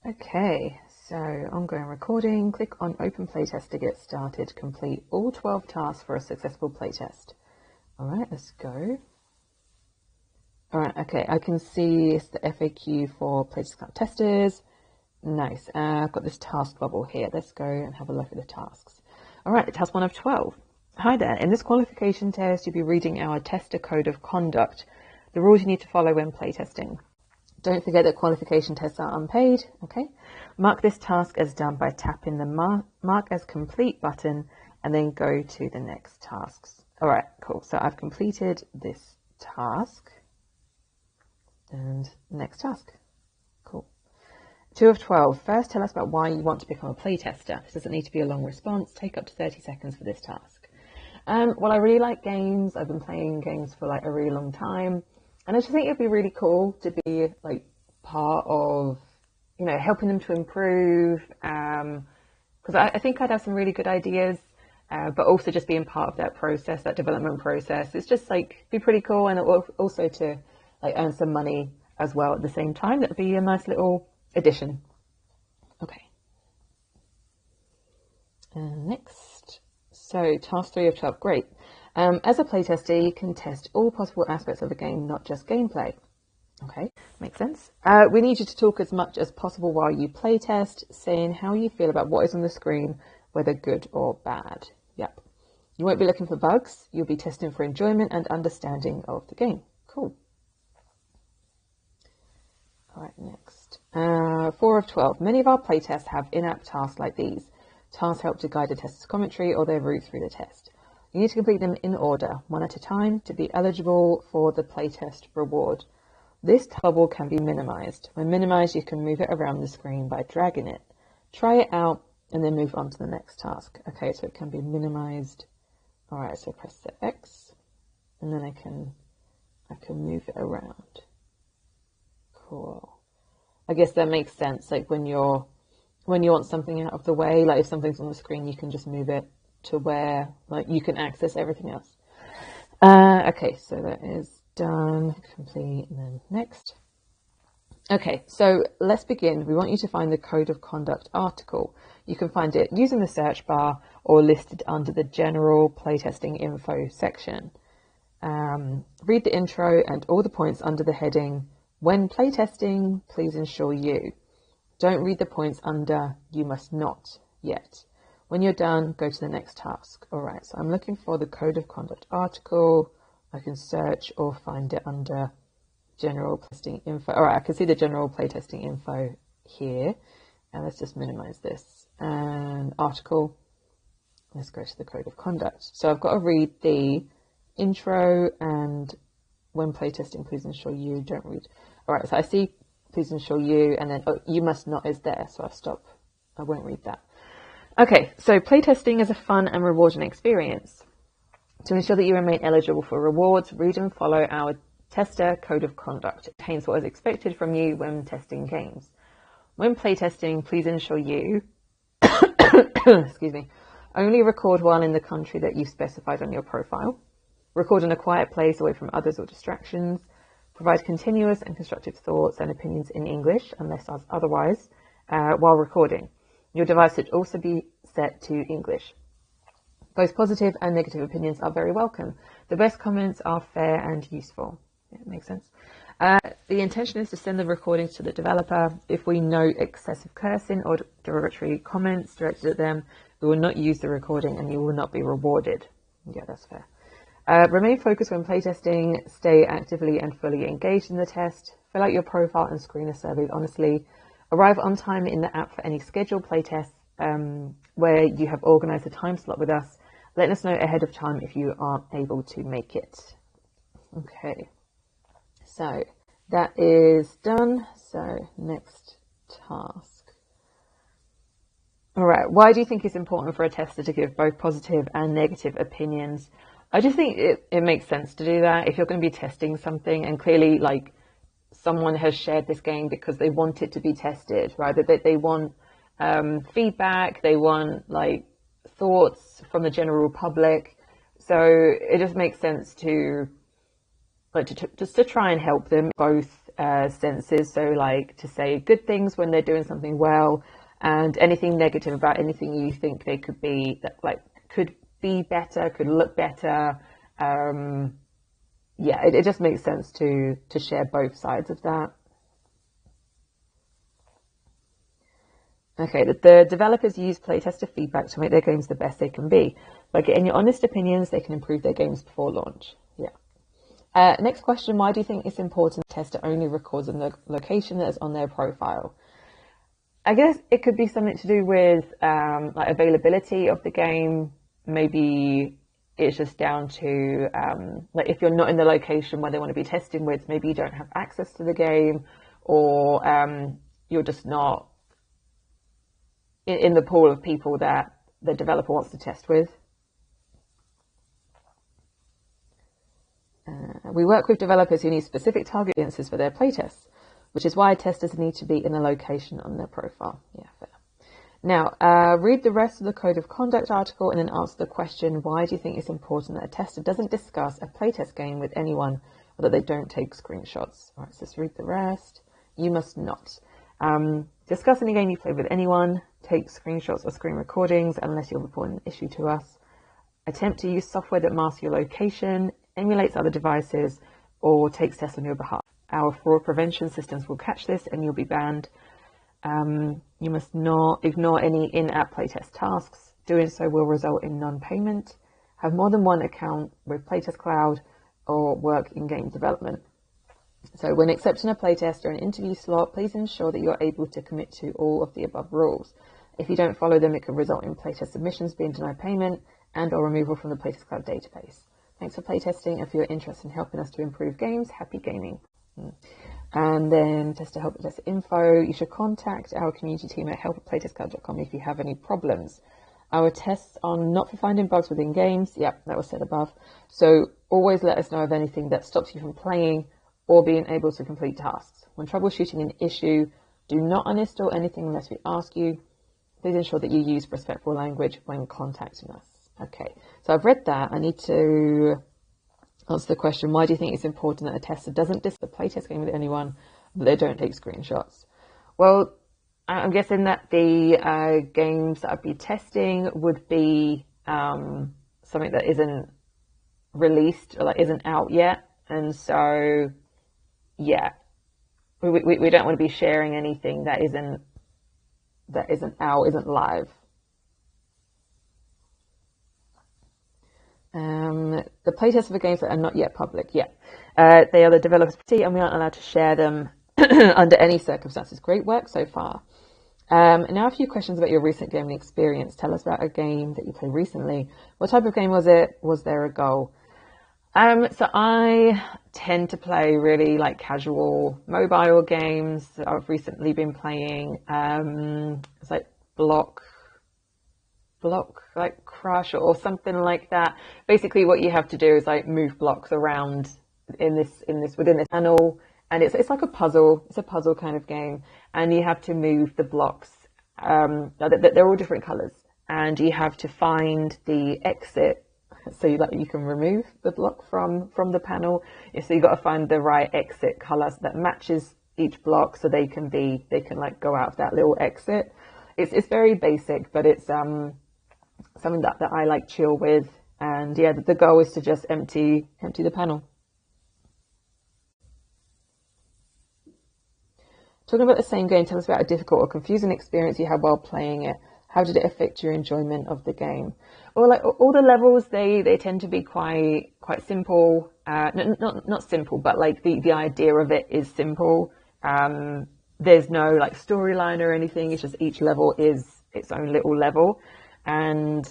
Okay, so ongoing recording. Click on Open Playtest to get started. Complete all 12 tasks for a successful playtest. All right, let's go. All right, okay, I can see it's the FAQ for playtest testers. Nice. I've got this task bubble here. Let's go and have a look at the tasks. All right, task 1 of 12. Hi there. In this qualification test, you'll be reading our tester code of conduct, the rules you need to follow when playtesting. Don't forget that qualification tests are unpaid. Okay. Mark this task as done by tapping the mark as complete button and then go to the next tasks. All right, cool. So I've completed this task and next task. Cool. 2 of 12. First, tell us about why you want to become a playtester. This doesn't need to be a long response. Take up to 30 seconds for this task. Well, I really like games. I've been playing games for like a really long time. And I just think it'd be really cool to be like part of, you know, helping them to improve. Because I think I'd have some really good ideas, but also just being part of that process, that development process. It's just like be pretty cool, and also to like earn some money as well at the same time. That'd be a nice little addition. Okay. And next, so task 3 of 12. Great. As a playtester, you can test all possible aspects of a game, not just gameplay. Okay, makes sense. We need you to talk as much as possible while you playtest, saying how you feel about what is on the screen, whether good or bad. Yep. You won't be looking for bugs. You'll be testing for enjoyment and understanding of the game. Cool. All right, next. 4 of 12. Many of our playtests have in-app tasks like these. Tasks help to guide the tester's commentary or their route through the test. You need to complete them in order, one at a time, to be eligible for the playtest reward. This bubble can be minimized. When minimized, you can move it around the screen by dragging it. Try it out and then move on to the next task. Okay, so it can be minimized. All right, so press the X and then I can move it around. Cool. I guess that makes sense. Like when you want something out of the way, like if something's on the screen, you can just move it to where like you can access everything else. Okay, so that is done, complete, and then next. Okay, so let's begin. We want you to find the Code of Conduct article. You can find it using the search bar or listed under the General Playtesting Info section. Read the intro and all the points under the heading, When Playtesting, Please Ensure You. Don't read the points under You Must Not yet. When you're done, go to the next task. All right, so I'm looking for the Code of Conduct article. I can search or find it under General Playtesting Info. All right, I can see the General Playtesting Info here. And let's just minimize this. And article, let's go to the Code of Conduct. So I've got to read the intro and When Playtesting, Please Ensure You. Don't read. All right, so I see Please Ensure You, and then You Must Not is there, so I'll stop. I won't read that. Okay, so playtesting is a fun and rewarding experience. To ensure that you remain eligible for rewards, read and follow our Tester Code of Conduct. It contains what is expected from you when testing games. When playtesting, please ensure you, excuse me, only record while in the country that you've specified on your profile. Record in a quiet place away from others or distractions. Provide continuous and constructive thoughts and opinions in English, unless otherwise, while recording. Your device should also be set to English. Both positive and negative opinions are very welcome. The best comments are fair and useful. Yeah, it makes sense. The intention is to send the recordings to the developer. If we note excessive cursing or derogatory comments directed at them, we will not use the recording and you will not be rewarded. Yeah, that's fair. Remain focused when playtesting. Stay actively and fully engaged in the test. Fill out your profile and screener surveys honestly. Arrive on time in the app for any scheduled playtests where you have organised a time slot with us. Let us know ahead of time if you aren't able to make it. Okay, so that is done. So next task. All right, why do you think it's important for a tester to give both positive and negative opinions? I just think it makes sense to do that if you're going to be testing something and clearly like someone has shared this game because they want it to be tested, right? That they want feedback, they want like thoughts from the general public. So it just makes sense to like just to try and help them both senses. So like to say good things when they're doing something well, and anything negative about anything you think they could be, that like could be better, could look better. Yeah, it just makes sense to share both sides of that. Okay, the developers use playtester feedback to make their games the best they can be. By getting your honest opinions, they can improve their games before launch. Yeah. Next question, why do you think it's important the tester only records on the location that is on their profile? I guess it could be something to do with like availability of the game. Maybe it's just down to like if you're not in the location where they want to be testing with, maybe you don't have access to the game, or you're just not in the pool of people that the developer wants to test with. We work with developers who need specific target audiences for their playtests, which is why testers need to be in a location on their profile. Yeah, fair. Now, read the rest of the Code of Conduct article and then answer the question, why do you think it's important that a tester doesn't discuss a playtest game with anyone or that they don't take screenshots? All right, so let's read the rest. You must not. Discuss any game you play with anyone, take screenshots or screen recordings unless you're reporting an issue to us. Attempt to use software that masks your location, emulates other devices, or takes tests on your behalf. Our fraud prevention systems will catch this and you'll be banned. You must not ignore any in-app playtest tasks. Doing so will result in non-payment. Have more than one account with Playtest Cloud or work in game development. So when accepting a playtest or an interview slot, please ensure that you're able to commit to all of the above rules. If you don't follow them, it can result in playtest submissions being denied payment and or removal from the Playtest Cloud database. Thanks for playtesting, and for your interest in helping us to improve games, happy gaming. And then tester help desk info, you should contact our community team at help@playtestcloud.com if you have any problems. Our tests are not for finding bugs within games. Yep, that was said above. So always let us know of anything that stops you from playing or being able to complete tasks. When troubleshooting an issue, do not uninstall anything unless we ask you. Please ensure that you use respectful language when contacting us. Okay, so I've read that. I need to answer the question, why do you think it's important that a tester doesn't discuss the playtest game with anyone, but they don't take screenshots? Well, I'm guessing that the games that I'd be testing would be something that isn't released or like isn't out yet. And so, yeah, we don't want to be sharing anything that isn't out, isn't live. The playtests for games that are not yet public, yeah. They are the developer's property and we aren't allowed to share them under any circumstances. Great work so far. Now a few questions about your recent gaming experience. Tell us about a game that you played recently. What type of game was it? Was there a goal? So I tend to play really like casual mobile games. I've recently been playing, it's like Block like Crush or something like that. Basically what you have to do is like move blocks around within this panel, and it's like a puzzle. It's a puzzle kind of game, and you have to move the blocks. They're all different colors, and you have to find the exit so you can remove the block from the panel. So you got to find the right exit color that matches each block so they can like go out of that little exit. It's very basic, but it's something that I like chill with. And yeah, the goal is to just empty the panel. Talking about the same game, tell us about a difficult or confusing experience you had while playing it. How did it affect your enjoyment of the game? Well, like all the levels, they tend to be quite simple. Not simple, but like the idea of it is simple. There's no like storyline or anything. It's just each level is its own little level, and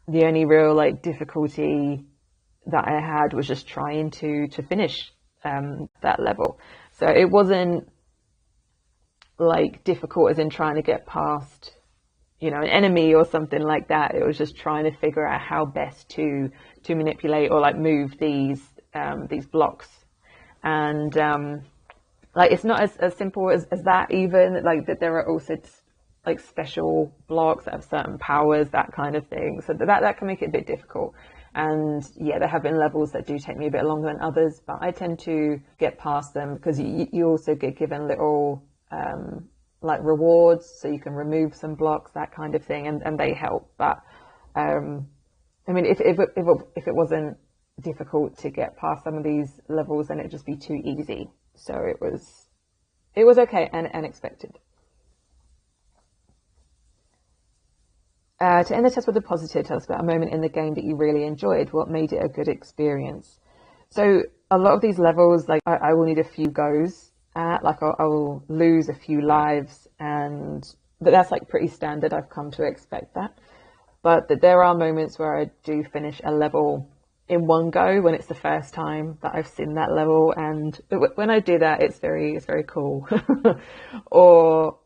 the only real like difficulty that I had was just trying to finish that level. So it wasn't like difficult as in trying to get past, an enemy or something like that. It was just trying to figure out how best to manipulate or like move these blocks. And like it's not as simple as that even. Like that there are also like special blocks that have certain powers, that kind of thing. So that can make it a bit difficult. And yeah, there have been levels that do take me a bit longer than others, but I tend to get past them because you also get given little like rewards, so you can remove some blocks, that kind of thing, and they help. But I mean, if it wasn't difficult to get past some of these levels, then it'd just be too easy. So it was okay and expected. To end the test with a positive, tell us about a moment in the game that you really enjoyed. What made it a good experience? So a lot of these levels, like I will need a few goes at, like I will lose a few lives, but that's like pretty standard. I've come to expect that. But there are moments where I do finish a level in one go when it's the first time that I've seen that level, and when I do that, it's very cool. Or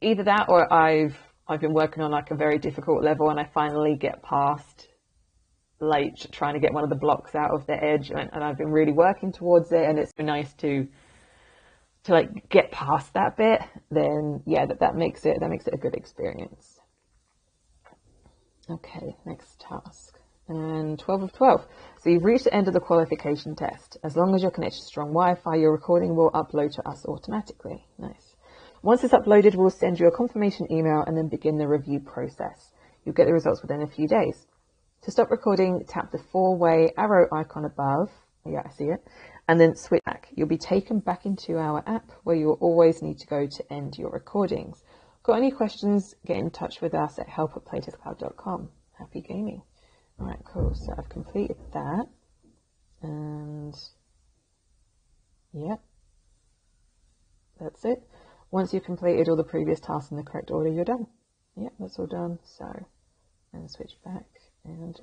either that, or I've been working on like a very difficult level and I finally get past, like trying to get one of the blocks out of the edge, and I've been really working towards it, and it's been nice to like get past that bit. Then yeah, that makes it a good experience. Okay, next task. And 12 of 12. So you've reached the end of the qualification test. As long as you're connected to strong Wi-Fi, your recording will upload to us automatically. Nice. Once it's uploaded, we'll send you a confirmation email and then begin the review process. You'll get the results within a few days. To stop recording, tap the 4-way arrow icon above. Yeah, I see it. And then switch back. You'll be taken back into our app where you will always need to go to end your recordings. Got any questions? Get in touch with us at help@playtestcloud.com. Happy gaming. All right, cool. So I've completed that. And yep, that's it. Once you've completed all the previous tasks in the correct order, you're done. Yep, that's all done. So, and switch back and